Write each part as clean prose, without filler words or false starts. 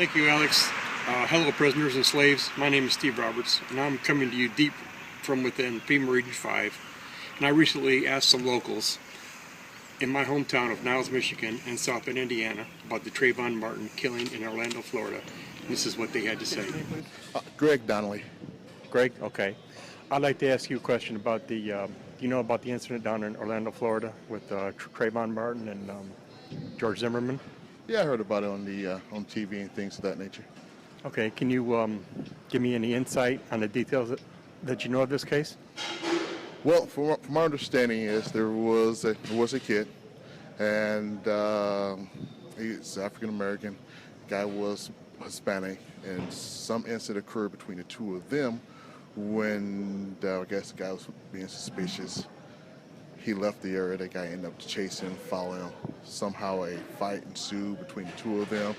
Thank you, Alex. Hello, prisoners and slaves. My name is Steve Roberts, and I'm coming to you deep from within FEMA Region 5. And I recently asked some locals in my hometown of Niles, Michigan, and South Bend, Indiana, about the Trayvon Martin killing in Orlando, Florida. And this is what they had to say. Greg Donnelly. Greg, okay. I'd like to ask you a question about the, do you know about the incident down in Orlando, Florida with Trayvon Martin and George Zimmerman? Yeah, I heard about it on TV and things of that nature. Okay, can you give me any insight on the details that you know of this case? Well, from my understanding is there was a kid, and he's African American. Guy was Hispanic, and some incident occurred between the two of them when I guess the guy was being suspicious. He left the area. The guy ended up chasing, following him. Somehow a fight ensued between the two of them.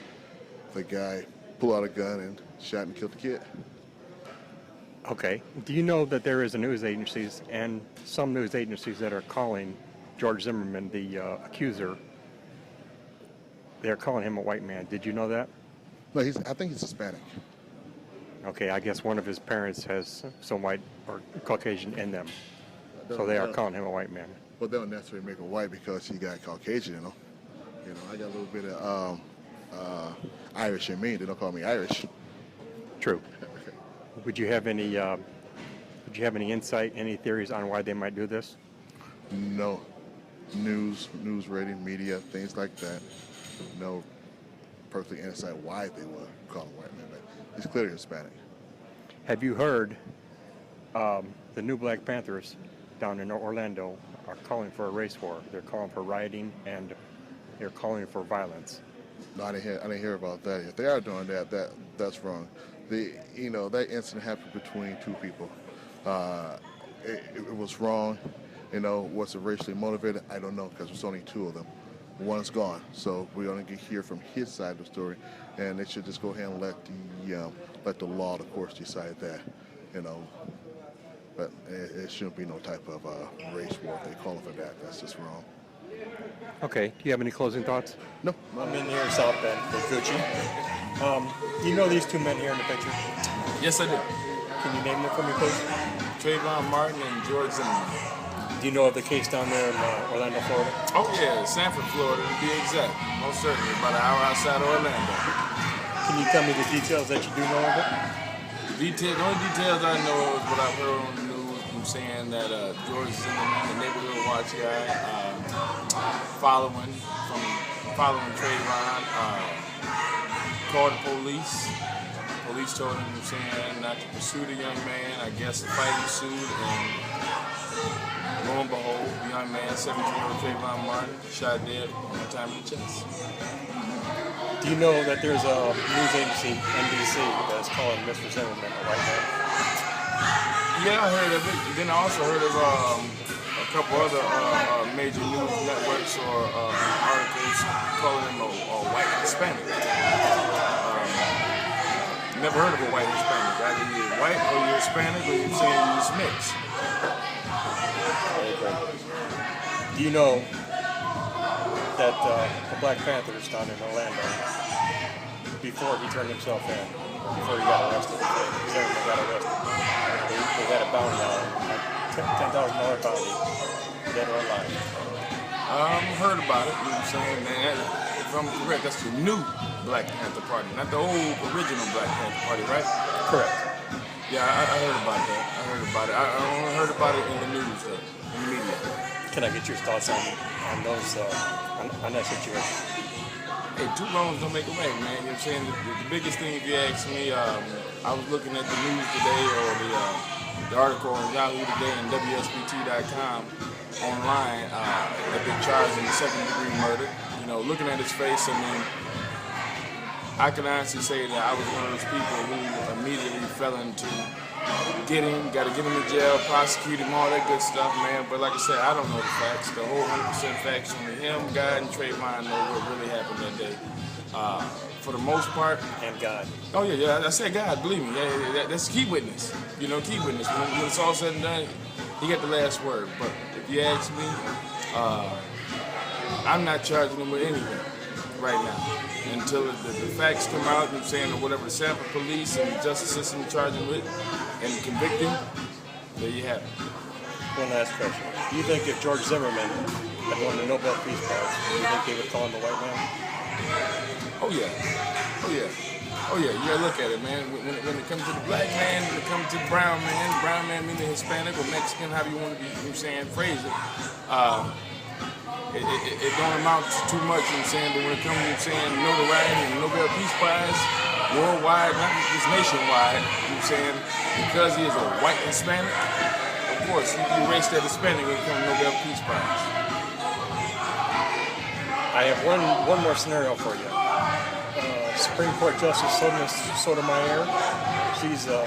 The guy pulled out a gun and shot and killed the kid. Okay. Do you know that there is a news agencies and some news agencies that are calling George Zimmerman the accuser? They're calling him a white man. Did you know that? No, I think he's Hispanic. Okay, I guess one of his parents has some white or Caucasian in them. So they are calling him a white man. Well, they don't necessarily make him white because he got Caucasian, you know. I got a little bit of Irish in me. They don't call me Irish. True. Would you have any insight, any theories on why they might do this? No. News radio, media, things like that. No perfect insight why they would call him white man, but he's clearly Hispanic. Have you heard the new Black Panthers down in Orlando are calling for a race war? They're calling for rioting and they're calling for violence. No, I didn't hear about that. If they are doing that's wrong. That incident happened between two people. It was wrong. Was it racially motivated? I don't know because there's only two of them. One's gone, so we're going to hear from his side of the story, and they should just go ahead and let the law, of course, decide that. But it shouldn't be no type of race war if they call it for that. That's just wrong. Okay. Do you have any closing thoughts? No. I'm in here in South Bend with Gucci. You know these two men here in the picture? Yes, I do. Can you name them for me, please? Trayvon Martin and George Zimmerman. Do you know of the case down there in Orlando, Florida? Oh, yeah, Sanford, Florida, to be exact. Most certainly, about an hour outside of Orlando. Can you tell me the details that you do know of it? The only details I know is what I've heard on the news from saying that George Zimmerman, the neighborhood watch guy, following Trayvon, called the police. Police told him saying not to pursue the young man. I guess a fight ensued, and lo and behold, the young man, 17-year-old Trayvon Martin, shot dead one time in the chest. Do you know that there's a news agency, NBC, that's calling Mr. Zimmerman a white man? Yeah, I heard of it. Then I also heard of a couple other major news networks or articles calling him a white Hispanic. Never heard of a white Hispanic. Either you're white or you're Hispanic or you're saying you're just mixed. Do you know that the Black Panthers down in Orlando, before he turned himself in, before he got arrested, Zimmerman got arrested, they had a bounty on him, $10,000 bounty, dead or alive? Heard about it, you know what I'm saying, man. If I'm correct, that's the new Black Panther Party, not the old original Black Panther Party, right? Correct. Yeah, I heard about that. I only heard about it in the news, though, in the media. Can I get your thoughts on those, on that situation? Hey, two wrongs don't make a right, man. You know what I'm saying? The biggest thing, if you ask me, I was looking at the news today, or the article on Yahoo Today and WSBT.com online, that been charged in second-degree murder. Looking at his face, I can honestly say that I was one of those people who immediately fell into get him, got to get him to jail, prosecute him, all that good stuff, man. But like I said, I don't know the facts. The whole 100% facts, only him, God, and Trayvon know what really happened that day. For the most part. And God. Oh, yeah, I said God, believe me. Yeah, that's key witness. Key witness. When it's all said and done, he got the last word. But if you ask me, I'm not charging him with anything right now. until the facts come out, you know what I'm saying, or whatever the Sanford police and the justice system charge him with and convict him, there you have it. One last question. Do you think if George Zimmerman had won the Nobel Peace Prize, do you think they would call him the white man? Oh yeah. Oh yeah. Oh yeah, you gotta look at it, man. When it comes to the black man, when it comes to the brown man meaning Hispanic or Mexican, however you want to be, you know what I'm saying, phrase it. It don't amount to too much, you know what I'm saying, but when it comes to, you know what I'm saying, notoriety and the Nobel Peace Prize, worldwide, not just nationwide, you know what I'm saying, because he is a white Hispanic, of course, you erase that Hispanic when it comes to Nobel Peace Prize. I have one more scenario for you. Supreme Court Justice Sotomayor, she's a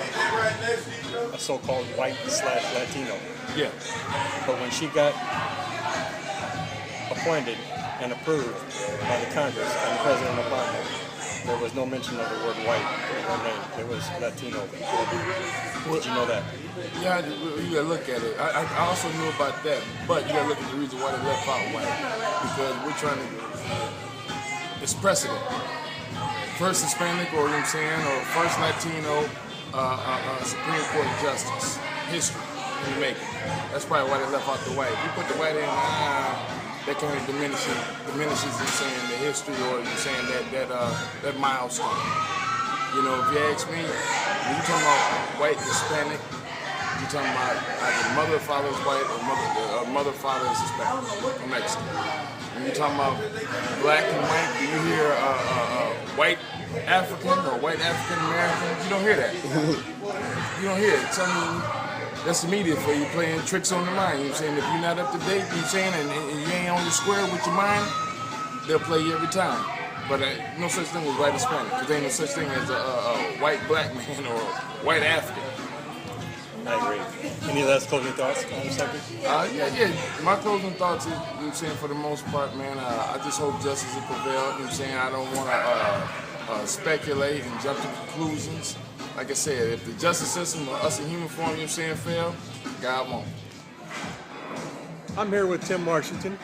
so-called white/Latino. Yeah. But when she got appointed and approved by the Congress and President Obama, there was no mention of the word white in her name. It was Latino. Did you know that? Yeah, you gotta look at it. I also knew about that, but you gotta look at the reason why they left out white. Because we're trying to, it's precedent. First Hispanic, or you know what I'm saying, or first Latino Supreme Court Justice. History in the making. That's probably why they left out the white. If you put the white in, that kind of diminishes, you know, saying the history, or you know, saying that milestone. You know, if you ask me, when you talking about white Hispanic, you talking about either mother or father is white or mother or father is Hispanic or Mexican. When you talking about black and white, do you hear white African or white African American? You don't hear that. You don't hear it. Tell me, that's the media for you, playing tricks on the mind. You know what I'm saying? If you're not up to date, you know what I'm saying, and you ain't on the square with your mind, they'll play you every time. But no such thing as white Hispanic, because there ain't no such thing as a white black man or white African. I agree. Any last closing thoughts on the subject? Yeah. My closing thoughts is, you know what I'm saying, for the most part, man, I just hope justice will prevail. You know what I'm saying? I don't want to speculate and jump to conclusions. Like I said, if the justice system or us in human form, you know what I'm saying, fail, God won't. I'm here with Tim Washington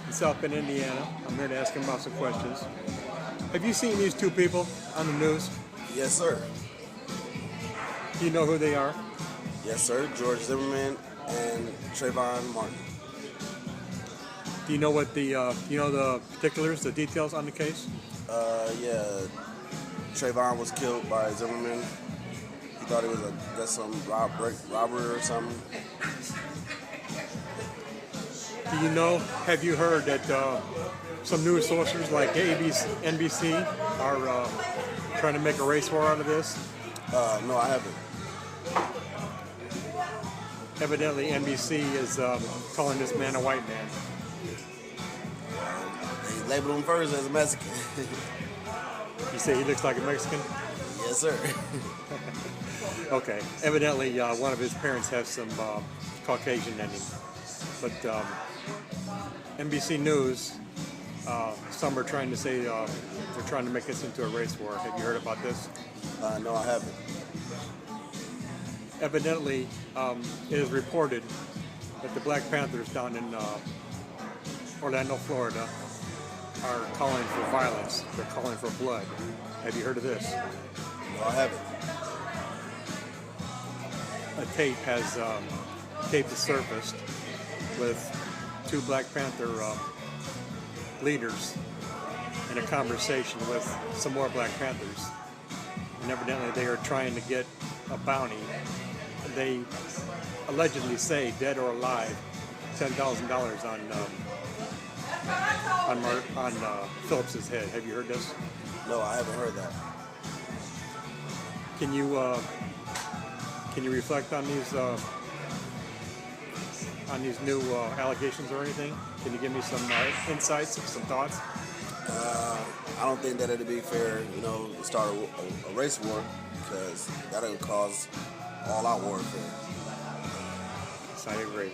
in South Bend, Indiana. I'm here to ask him about some questions. Have you seen these two people on the news? Yes, sir. Do you know who they are? Yes, sir. George Zimmerman and Trayvon Martin. Do you know what the particulars, the details on the case? Yeah. Trayvon was killed by Zimmerman. He thought he was some robber or something. Do you know, have you heard that some news sources like ABC, NBC are trying to make a race war out of this? No, I haven't. Evidently, NBC is calling this man a white man. They labeled him first as a Mexican. You say he looks like a Mexican? Yes, sir. Okay. Evidently, one of his parents has some Caucasian in him. But NBC News, some are trying to say they're trying to make this into a race war. Have you heard about this? No, I haven't. Evidently, it is reported that the Black Panthers down in Orlando, Florida, are calling for violence. They're calling for blood. Have you heard of this? No, I haven't. A tape has surfaced with two Black Panther leaders in a conversation with some more Black Panthers. And evidently they are trying to get a bounty. They allegedly say, dead or alive, $10,000 on Phillips's head. Have you heard this? No, I haven't heard that. Can you reflect on these new allegations or anything? Can you give me some insights, some thoughts? I don't think that it'd be fair, to start a race war, because that would cause all-out warfare. Yes, I agree.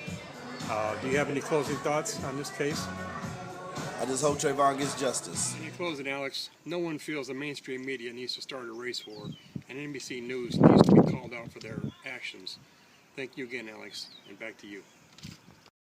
Do you have any closing thoughts on this case? I just hope Trayvon gets justice. In closing, Alex, no one feels the mainstream media needs to start a race war, and NBC News needs to be called out for their actions. Thank you again, Alex, and back to you.